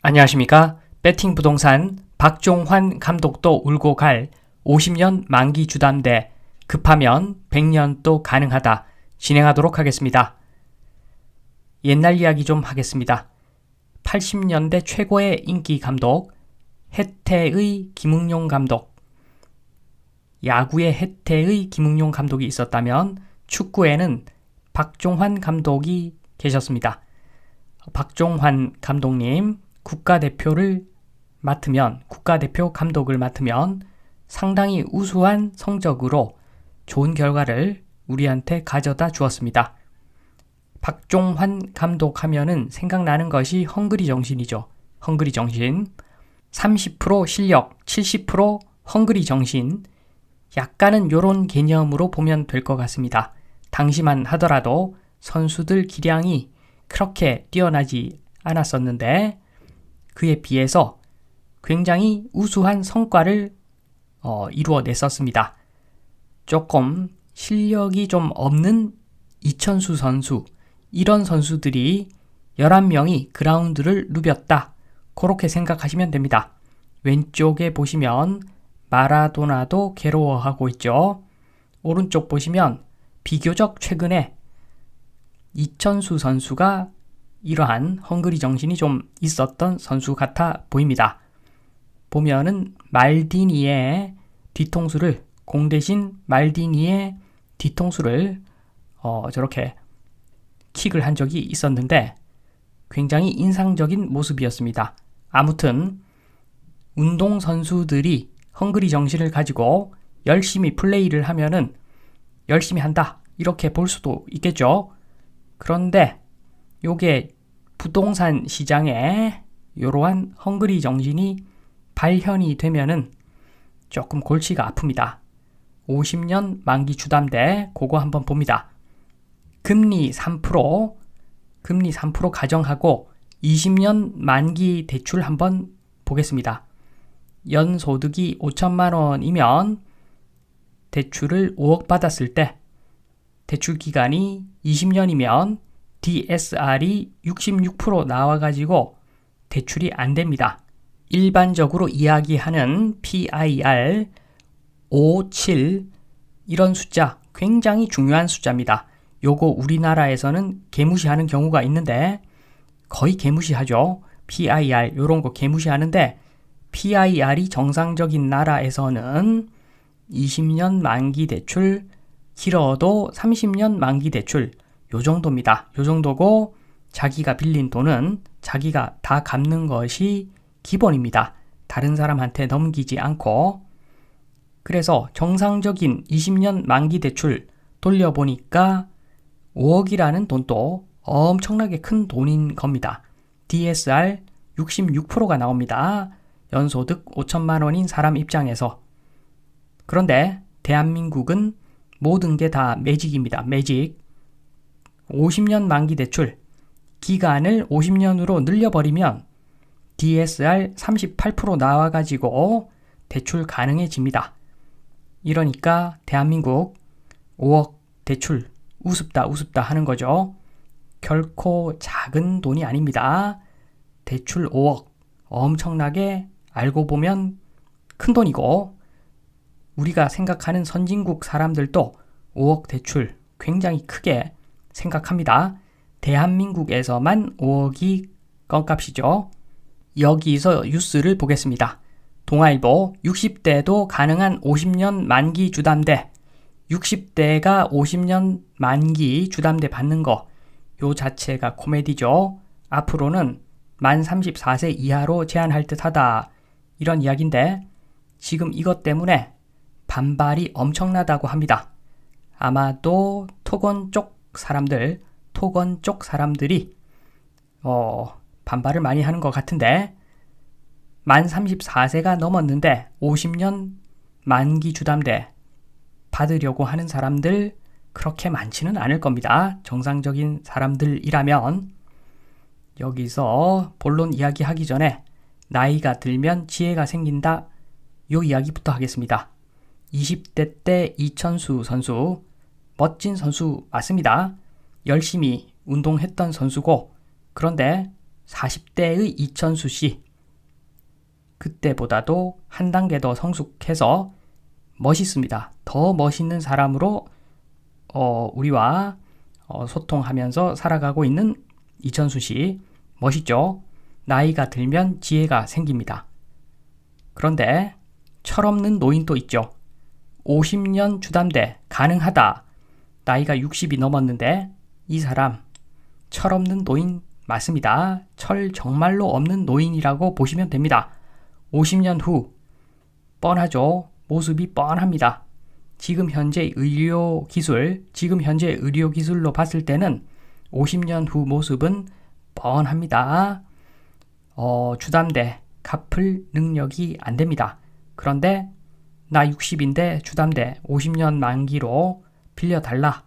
안녕하십니까? 배팅 부동산 박종환 감독도 울고 갈 50년 만기 주담대 급하면 100년도 가능하다 진행하도록 하겠습니다. 옛날 이야기 좀 하겠습니다. 80년대 최고의 인기 감독 해태의 김응용 감독. 야구에 해태의 김응용 감독이 있었다면 축구에는 박종환 감독이 계셨습니다. 박종환 감독님 국가대표 감독을 맡으면 상당히 우수한 성적으로 좋은 결과를 우리한테 가져다 주었습니다. 박종환 감독 하면은 생각나는 것이 헝그리 정신이죠. 헝그리 정신. 30% 실력, 70% 헝그리 정신. 약간은 요런 개념으로 보면 될 것 같습니다. 당시만 하더라도 선수들 기량이 그렇게 뛰어나지 않았었는데 그에 비해서 굉장히 우수한 성과를 이루어냈었습니다. 조금 실력이 좀 없는 이천수 선수, 이런 선수들이 11명이 그라운드를 누볐다. 그렇게 생각하시면 됩니다. 왼쪽에 보시면 마라도나도 괴로워하고 있죠. 오른쪽 보시면 비교적 최근에 이천수 선수가 이러한 헝그리 정신이 좀 있었던 선수 같아 보입니다. 보면은 말디니의 뒤통수를, 공 대신 말디니의 뒤통수를 저렇게 킥을 한 적이 있었는데 굉장히 인상적인 모습이었습니다. 아무튼 운동 선수들이 헝그리 정신을 가지고 열심히 플레이를 하면은 열심히 한다 이렇게 볼 수도 있겠죠. 그런데 요게 부동산 시장에 이러한 헝그리 정신이 발현이 되면은 조금 골치가 아픕니다. 50년 만기 주담대 그거 한번 봅니다. 금리 3% 가정하고 20년 만기 대출 한번 보겠습니다. 연소득이 5천만 원이면 대출을 5억 받았을 때 대출 기간이 20년이면 DSR이 66% 나와가지고 대출이 안 됩니다. 일반적으로 이야기하는 PIR 5, 7 이런 숫자 굉장히 중요한 숫자입니다. 요거 우리나라에서는 개무시하는 경우가 있는데 거의 개무시하죠. PIR 요런 거 개무시하는데 PIR이 정상적인 나라에서는 20년 만기 대출, 길어도 30년 만기 대출 요 정도입니다. 요 정도고 자기가 빌린 돈은 자기가 다 갚는 것이 기본입니다. 다른 사람한테 넘기지 않고. 그래서 정상적인 20년 만기 대출 돌려보니까 5억이라는 돈도 엄청나게 큰 돈인 겁니다. DSR 66%가 나옵니다. 연소득 5천만 원인 사람 입장에서. 그런데 대한민국은 모든 게 다 매직입니다. 매직. 50년 만기 대출 기간을 50년으로 늘려버리면 DSR 38% 나와가지고 대출 가능해집니다. 이러니까 대한민국 5억 대출 우습다 하는 거죠. 결코 작은 돈이 아닙니다. 대출 5억 엄청나게 알고 보면 큰 돈이고 우리가 생각하는 선진국 사람들도 5억 대출 굉장히 크게 생각합니다. 대한민국에서만 5억이 껌값이죠. 여기서 뉴스를 보겠습니다. 동아일보 60대도 가능한 50년 만기 주담대 60대가 50년 만기 주담대 받는 거 요 자체가 코미디죠. 앞으로는 만 34세 이하로 제한할 듯하다 이런 이야기인데 지금 이것 때문에 반발이 엄청나다고 합니다. 아마도 토건 쪽 사람들이 반발을 많이 하는 것 같은데 만 34세가 넘었는데 50년 만기 주담대 받으려고 하는 사람들 그렇게 많지는 않을 겁니다. 정상적인 사람들이라면. 여기서 본론 이야기하기 전에 나이가 들면 지혜가 생긴다 요 이야기부터 하겠습니다. 20대 때 이천수 선수 멋진 선수 맞습니다. 열심히 운동했던 선수고 그런데 40대의 이천수 씨. 그때보다도 한 단계 더 성숙해서 멋있습니다. 더 멋있는 사람으로 우리와 소통하면서 살아가고 있는 이천수 씨. 멋있죠? 나이가 들면 지혜가 생깁니다. 그런데 철없는 노인도 있죠. 50년 주담대 가능하다. 나이가 60이 넘었는데 이 사람 철없는 노인 맞습니다. 철 정말로 없는 노인이라고 보시면 됩니다. 50년 후 뻔하죠. 모습이 뻔합니다. 지금 현재 의료 기술로 봤을 때는 50년 후 모습은 뻔합니다. 주담대 갚을 능력이 안 됩니다. 그런데 나 60인데 주담대 50년 만기로 빌려달라.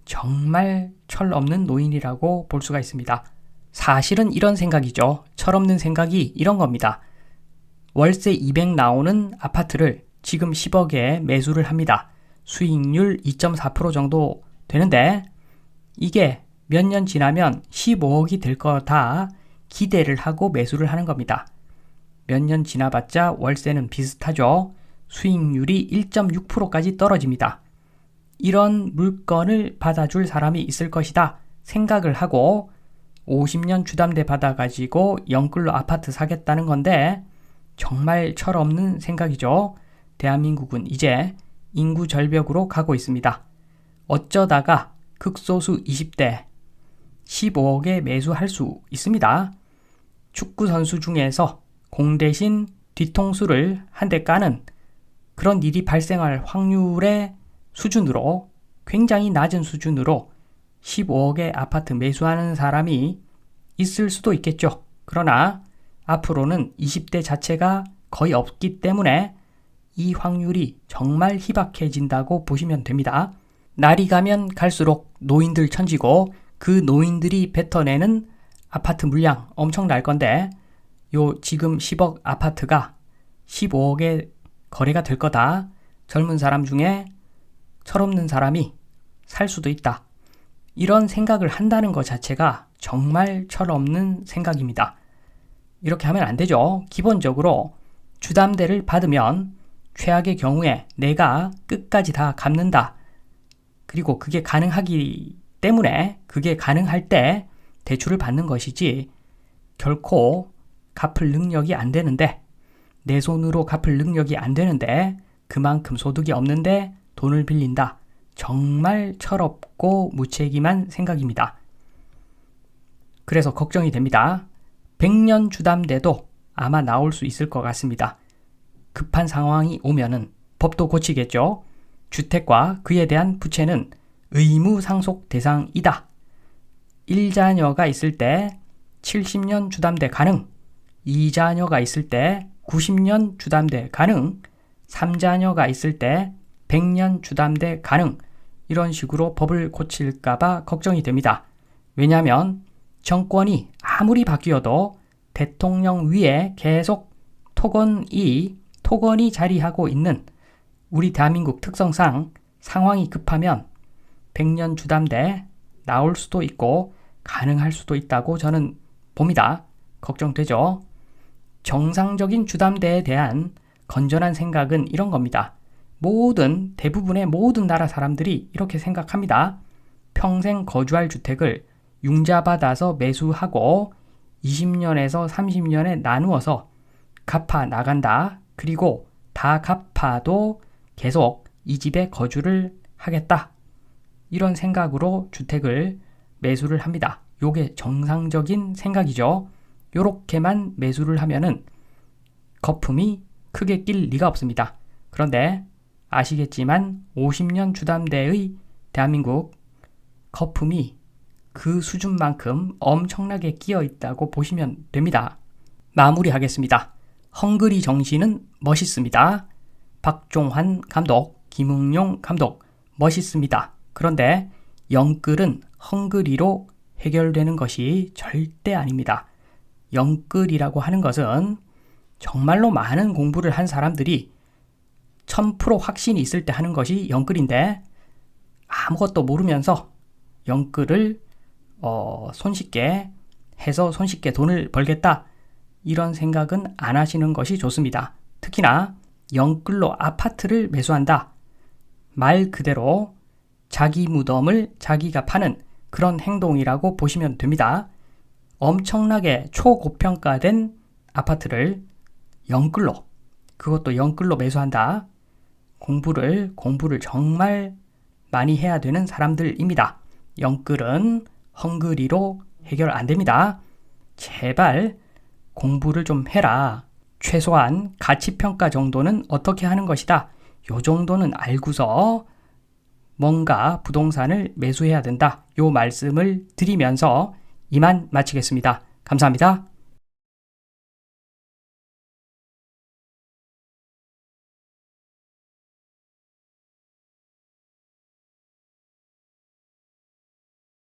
정말 철없는 노인이라고 볼 수가 있습니다. 사실은 이런 생각이죠. 철없는 생각이 이런 겁니다. 월세 200 나오는 아파트를 지금 10억에 매수를 합니다. 수익률 2.4% 정도 되는데 이게 몇 년 지나면 15억이 될 거다 기대를 하고 매수를 하는 겁니다. 몇 년 지나봤자 월세는 비슷하죠. 수익률이 1.6%까지 떨어집니다. 이런 물건을 받아줄 사람이 있을 것이다 생각을 하고 50년 주담대 받아가지고 영끌로 아파트 사겠다는 건데 정말 철없는 생각이죠. 대한민국은 이제 인구 절벽으로 가고 있습니다. 어쩌다가 극소수 20대 15억에 매수할 수 있습니다. 축구 선수 중에서 공 대신 뒤통수를 한 대 까는 그런 일이 발생할 확률의 수준으로 굉장히 낮은 수준으로 15억의 아파트 매수하는 사람이 있을 수도 있겠죠. 그러나 앞으로는 20대 자체가 거의 없기 때문에 이 확률이 정말 희박해진다고 보시면 됩니다. 날이 가면 갈수록 노인들 천지고 그 노인들이 뱉어내는 아파트 물량 엄청날 건데 요 지금 10억 아파트가 15억에 거래가 될 거다. 젊은 사람 중에 철없는 사람이 살 수도 있다. 이런 생각을 한다는 것 자체가 정말 철없는 생각입니다. 이렇게 하면 안 되죠. 기본적으로 주담대를 받으면 최악의 경우에 내가 끝까지 다 갚는다. 그리고 그게 가능하기 때문에 그게 가능할 때 대출을 받는 것이지 결코 갚을 능력이 안 되는데 내 손으로 갚을 능력이 안 되는데 그만큼 소득이 없는데 돈을 빌린다. 정말 철없고 무책임한 생각입니다. 그래서 걱정이 됩니다. 100년 주담대도 아마 나올 수 있을 것 같습니다. 급한 상황이 오면은 법도 고치겠죠. 주택과 그에 대한 부채는 의무 상속 대상이다. 1자녀가 있을 때 70년 주담대 가능, 2자녀가 있을 때 90년 주담대 가능, 3자녀가 있을 때 100년 주담대 가능. 이런 식으로 법을 고칠까봐 걱정이 됩니다. 왜냐하면 정권이 아무리 바뀌어도 대통령 위에 계속 토건이 자리하고 있는 우리 대한민국 특성상 상황이 급하면 100년 주담대 나올 수도 있고 가능할 수도 있다고 저는 봅니다. 걱정되죠? 정상적인 주담대에 대한 건전한 생각은 이런 겁니다. 대부분의 모든 나라 사람들이 이렇게 생각합니다. 평생 거주할 주택을 융자받아서 매수하고 20년에서 30년에 나누어서 갚아 나간다. 그리고 다 갚아도 계속 이 집에 거주를 하겠다. 이런 생각으로 주택을 매수를 합니다. 요게 정상적인 생각이죠. 요렇게만 매수를 하면은 거품이 크게 낄 리가 없습니다. 그런데 아시겠지만 50년 주담대의 대한민국 거품이 그 수준만큼 엄청나게 끼어 있다고 보시면 됩니다. 마무리하겠습니다. 헝그리 정신은 멋있습니다. 박종환 감독, 김응용 감독 멋있습니다. 그런데 영끌은 헝그리로 해결되는 것이 절대 아닙니다. 영끌이라고 하는 것은 정말로 많은 공부를 한 사람들이 1000% 확신이 있을 때 하는 것이 영끌인데 아무것도 모르면서 영끌을 손쉽게 해서 손쉽게 돈을 벌겠다. 이런 생각은 안 하시는 것이 좋습니다. 특히나 영끌로 아파트를 매수한다. 말 그대로 자기 무덤을 자기가 파는 그런 행동이라고 보시면 됩니다. 엄청나게 초고평가된 아파트를 영끌로, 그것도 영끌로 매수한다. 공부를 정말 많이 해야 되는 사람들입니다. 영끌은 헝그리로 해결 안 됩니다. 제발 공부를 좀 해라. 최소한 가치평가 정도는 어떻게 하는 것이다. 요 정도는 알고서 뭔가 부동산을 매수해야 된다. 요 말씀을 드리면서 이만 마치겠습니다. 감사합니다.